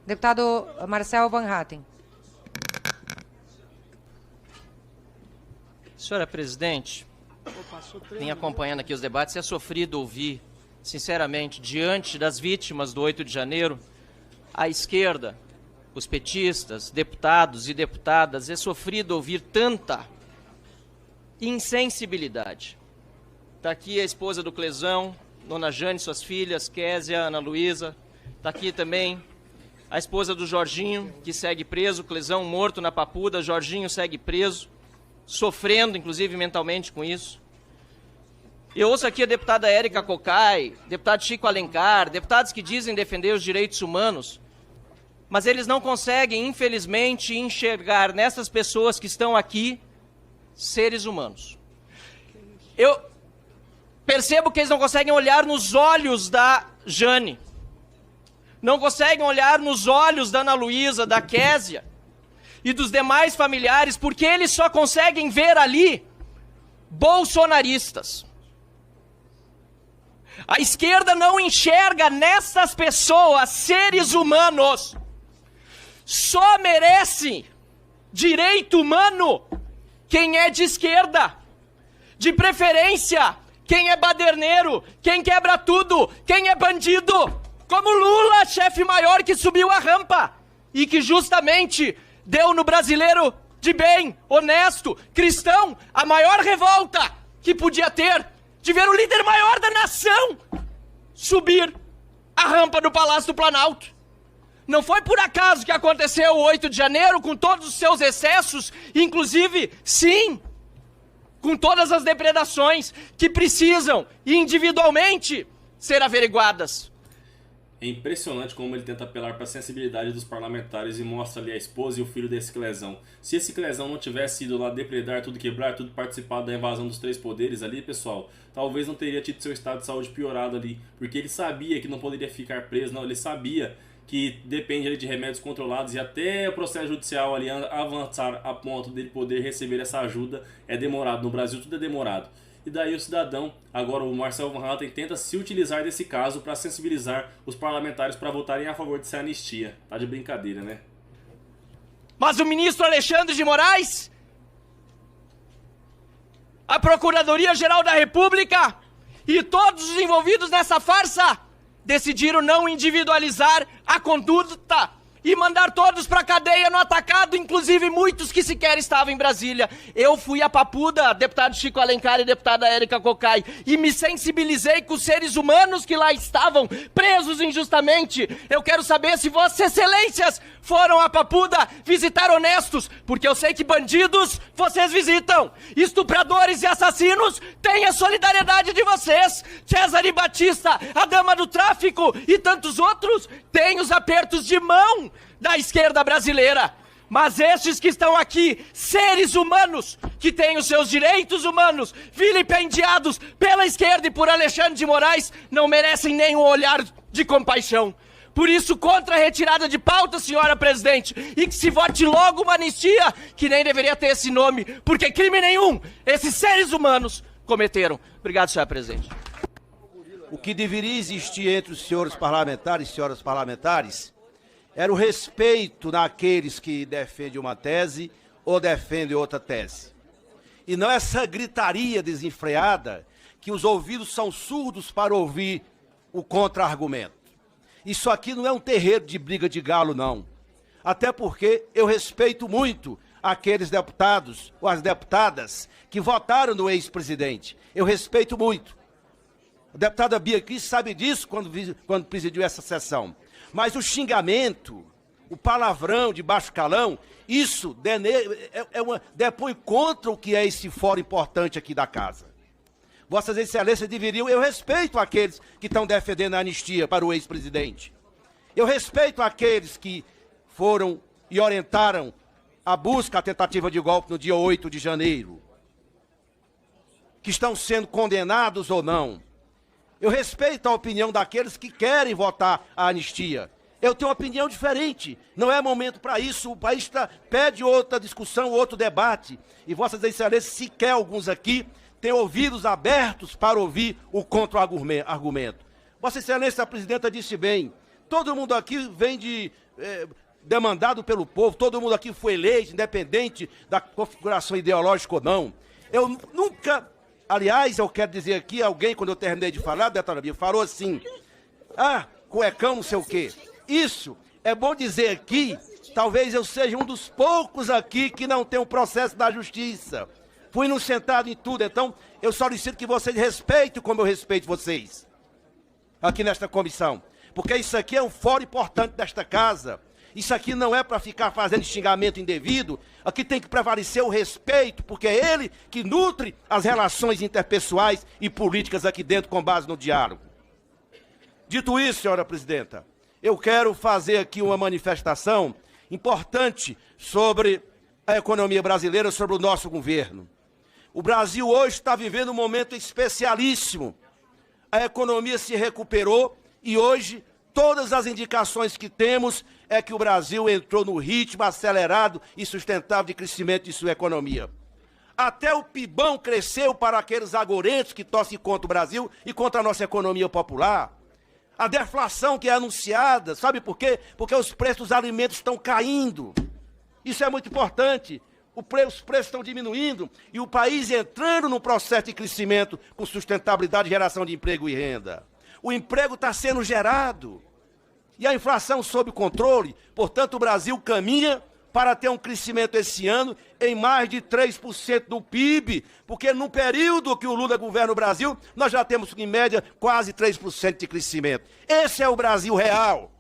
Deputado Marcel Van Hatten. Senhora presidente, vem acompanhando aqui os debates, é sofrido ouvir, sinceramente, diante das vítimas do 8 de janeiro, a esquerda, os petistas, deputados e deputadas, é sofrido ouvir tanta insensibilidade. Está aqui a esposa do Clezão, Dona Jane, suas filhas, Késia, Ana Luísa. Está aqui também a esposa do Jorginho, que segue preso, Clezão morto na Papuda, Jorginho segue preso, sofrendo, inclusive, mentalmente com isso. Eu ouço aqui a deputada Érica Cocai, deputado Chico Alencar, deputados que dizem defender os direitos humanos, mas eles não conseguem, infelizmente, enxergar nessas pessoas que estão aqui seres humanos. Eu percebo que eles não conseguem olhar nos olhos da Jane, não conseguem olhar nos olhos da Ana Luísa, da Késia e dos demais familiares, porque eles só conseguem ver ali bolsonaristas. A esquerda não enxerga nessas pessoas seres humanos. Só merece direito humano quem é de esquerda. De preferência, quem é baderneiro, quem quebra tudo, quem é bandido. Como Lula, chefe maior que subiu a rampa e que justamente deu no brasileiro de bem, honesto, cristão, a maior revolta que podia ter de ver o líder maior da nação subir a rampa do Palácio do Planalto. Não foi por acaso que aconteceu o 8 de janeiro com todos os seus excessos, inclusive, sim, com todas as depredações que precisam individualmente ser averiguadas. É impressionante como ele tenta apelar para a sensibilidade dos parlamentares e mostra ali a esposa e o filho desse Clezão. Se esse Clezão não tivesse ido lá depredar tudo, quebrar tudo, participado da invasão dos 3 poderes ali, pessoal, talvez não teria tido seu estado de saúde piorado ali, porque ele sabia que não poderia ficar preso, não, ele sabia que depende ali de remédios controlados e até o processo judicial ali avançar a ponto dele poder receber essa ajuda é demorado. No Brasil tudo é demorado. E daí o cidadão, agora o Marcel Van Hatten, tenta se utilizar desse caso para sensibilizar os parlamentares para votarem a favor dessa anistia. Tá de brincadeira, né? Mas o ministro Alexandre de Moraes, a Procuradoria-Geral da República e todos os envolvidos nessa farsa decidiram não individualizar a conduta e mandar todos para a cadeia no atacado, inclusive muitos que sequer estavam em Brasília. Eu fui a Papuda, deputado Chico Alencar e deputada Érica Cocai, e me sensibilizei com os seres humanos que lá estavam, presos injustamente. Eu quero saber se vossas excelências foram a Papuda visitar honestos, porque eu sei que bandidos vocês visitam. Estupradores e assassinos têm a solidariedade de vocês. Cesare Batista, a dama do tráfico e tantos outros têm os apertos de mão da esquerda brasileira. Mas estes que estão aqui, seres humanos, que têm os seus direitos humanos vilipendiados pela esquerda e por Alexandre de Moraes, não merecem nenhum olhar de compaixão. Por isso, contra a retirada de pauta, senhora presidente, e que se vote logo uma anistia, que nem deveria ter esse nome, porque crime nenhum esses seres humanos cometeram. Obrigado, senhora presidente. O que deveria existir entre os senhores parlamentares e senhoras parlamentares era o respeito naqueles que defendem uma tese ou defendem outra tese. E não essa gritaria desenfreada que os ouvidos são surdos para ouvir o contra-argumento. Isso aqui não é um terreiro de briga de galo, não. Até porque eu respeito muito aqueles deputados ou as deputadas que votaram no ex-presidente. Eu respeito muito. A deputada Bia Kicis sabe disso quando presidiu essa sessão. Mas o xingamento, o palavrão de baixo calão, isso depõe contra o que é esse fórum importante aqui da casa. Vossas Excelências deveriam... Eu respeito aqueles que estão defendendo a anistia para o ex-presidente. Eu respeito aqueles que foram e orientaram a busca, a tentativa de golpe no dia 8 de janeiro. Que estão sendo condenados ou não. Eu respeito a opinião daqueles que querem votar a anistia. Eu tenho uma opinião diferente. Não é momento para isso. O país pede outra discussão, outro debate. E Vossas Excelências, sequer alguns aqui, têm ouvidos abertos para ouvir o contra-argumento. Vossa Excelência, a presidenta disse bem, Todo mundo aqui vem demandado pelo povo, todo mundo aqui foi eleito, independente da configuração ideológica ou não. Eu nunca, aliás, eu quero dizer aqui, alguém, quando eu terminei de falar, deputada Bia, falou assim, cuecão não sei o quê. Isso, é bom dizer aqui, talvez eu seja um dos poucos aqui que não tem um processo da justiça. Fui inocentado em tudo, então eu solicito que vocês respeitem como eu respeito vocês, aqui nesta comissão. Porque isso aqui é um fórum importante desta casa. Isso aqui não é para ficar fazendo xingamento indevido. Aqui tem que prevalecer o respeito, porque é ele que nutre as relações interpessoais e políticas aqui dentro com base no diálogo. Dito isso, senhora presidenta, eu quero fazer aqui uma manifestação importante sobre a economia brasileira, sobre o nosso governo. O Brasil hoje está vivendo um momento especialíssimo. A economia se recuperou e hoje todas as indicações que temos é que o Brasil entrou no ritmo acelerado e sustentável de crescimento de sua economia. Até o PIBão cresceu para aqueles agorentos que torcem contra o Brasil e contra a nossa economia popular. A deflação que é anunciada, sabe por quê? Porque os preços dos alimentos estão caindo. Isso é muito importante. Os preços estão diminuindo e o país entrando num processo de crescimento com sustentabilidade, geração de emprego e renda. O emprego está sendo gerado e a inflação sob controle. Portanto, o Brasil caminha para ter um crescimento esse ano em mais de 3% do PIB, porque no período que o Lula governa o Brasil, nós já temos, em média, quase 3% de crescimento. Esse é o Brasil real.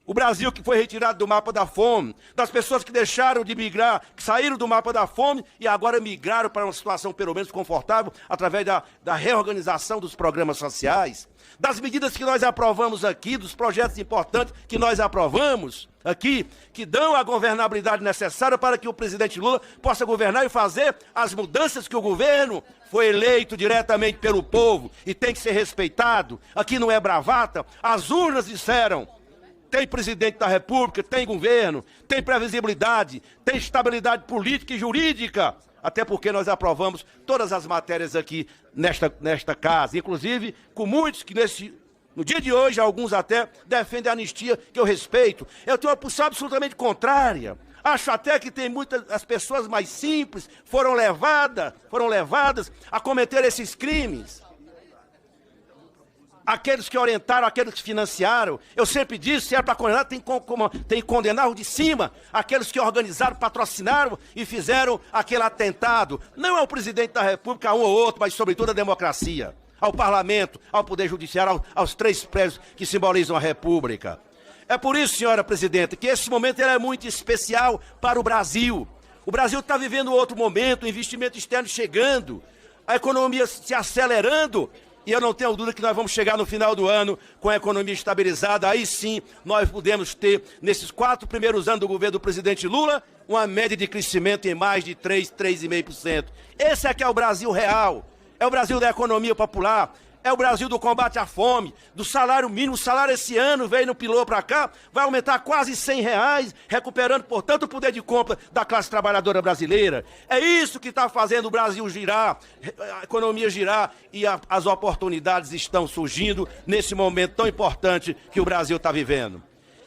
O Brasil que foi retirado do mapa da fome, das pessoas que deixaram de migrar, que saíram do mapa da fome e agora migraram para uma situação pelo menos confortável através da reorganização dos programas sociais, das medidas que nós aprovamos aqui, dos projetos importantes que nós aprovamos aqui, que dão a governabilidade necessária para que o presidente Lula possa governar e fazer as mudanças que o governo foi eleito diretamente pelo povo e tem que ser respeitado. Aqui não é bravata, as urnas disseram. Tem presidente da República, tem governo, tem previsibilidade, tem estabilidade política e jurídica. Até porque nós aprovamos todas as matérias aqui nesta casa. Inclusive, com muitos que no dia de hoje, alguns até defendem a anistia, que eu respeito. Eu tenho uma posição absolutamente contrária. Acho até que tem as pessoas mais simples foram levadas a cometer esses crimes. Aqueles que orientaram, aqueles que financiaram. Eu sempre disse, se é para condenar, tem que condenar o de cima. Aqueles que organizaram, patrocinaram e fizeram aquele atentado. Não ao presidente da República, a um ou outro, mas sobretudo à democracia, ao parlamento, ao poder judiciário, aos três prédios que simbolizam a República. É por isso, senhora presidenta, que esse momento é muito especial para o Brasil. O Brasil está vivendo outro momento, o investimento externo chegando, a economia se acelerando. E eu não tenho dúvida que nós vamos chegar no final do ano com a economia estabilizada. Aí sim, nós podemos ter, nesses 4 primeiros anos do governo do presidente Lula, uma média de crescimento em mais de 3,5%. Esse é que é o Brasil real. É o Brasil da economia popular. É o Brasil do combate à fome, do salário mínimo. O salário esse ano veio no pilô para cá, vai aumentar quase R$100, recuperando, portanto, o poder de compra da classe trabalhadora brasileira. É isso que está fazendo o Brasil girar, a economia girar e as oportunidades estão surgindo nesse momento tão importante que o Brasil está vivendo.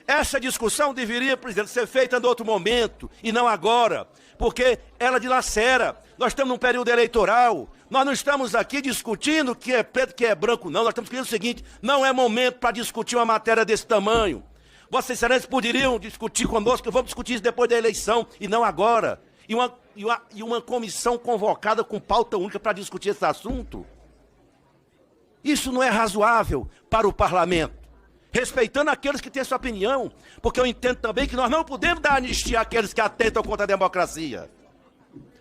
Essa discussão deveria, presidente, ser feita em outro momento e não agora, porque ela dilacera. Nós estamos num período eleitoral. Nós não estamos aqui discutindo que é preto, que é branco, não. Nós estamos dizendo o seguinte, não é momento para discutir uma matéria desse tamanho. Vossas Excelências poderiam discutir conosco, vamos discutir isso depois da eleição, e não agora. E uma comissão convocada com pauta única para discutir esse assunto. Isso não é razoável para o parlamento. Respeitando aqueles que têm sua opinião, porque eu entendo também que nós não podemos dar anistia àqueles que atentam contra a democracia.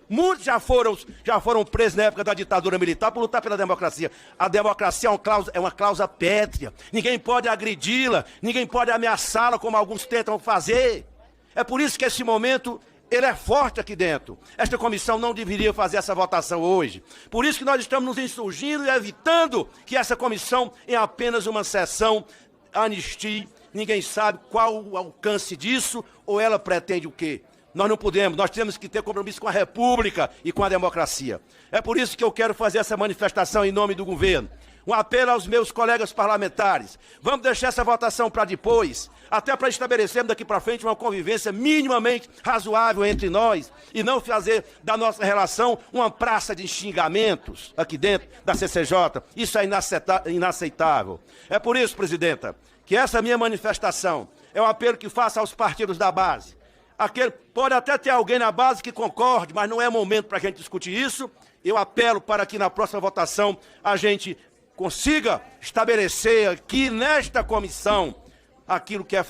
Muitos já foram presos na época da ditadura militar por lutar pela democracia. A democracia é uma cláusula pétrea. Ninguém pode agredi-la, ninguém pode ameaçá-la como alguns tentam fazer. É por isso que esse momento ele é forte aqui dentro. Esta comissão não deveria fazer essa votação hoje. Por isso que nós estamos nos insurgindo e evitando que essa comissão, em apenas uma sessão, anistie. Ninguém sabe qual o alcance disso ou ela pretende o quê. Nós não podemos, nós temos que ter compromisso com a República e com a democracia. É por isso que eu quero fazer essa manifestação em nome do governo. Um apelo aos meus colegas parlamentares. Vamos deixar essa votação para depois, até para estabelecermos daqui para frente uma convivência minimamente razoável entre nós e não fazer da nossa relação uma praça de xingamentos aqui dentro da CCJ. Isso é inaceitável. É por isso, presidenta, que essa minha manifestação é um apelo que faço aos partidos da base. Pode até ter alguém na base que concorde, mas não é momento para a gente discutir isso. Eu apelo para que na próxima votação a gente consiga estabelecer aqui nesta comissão aquilo que é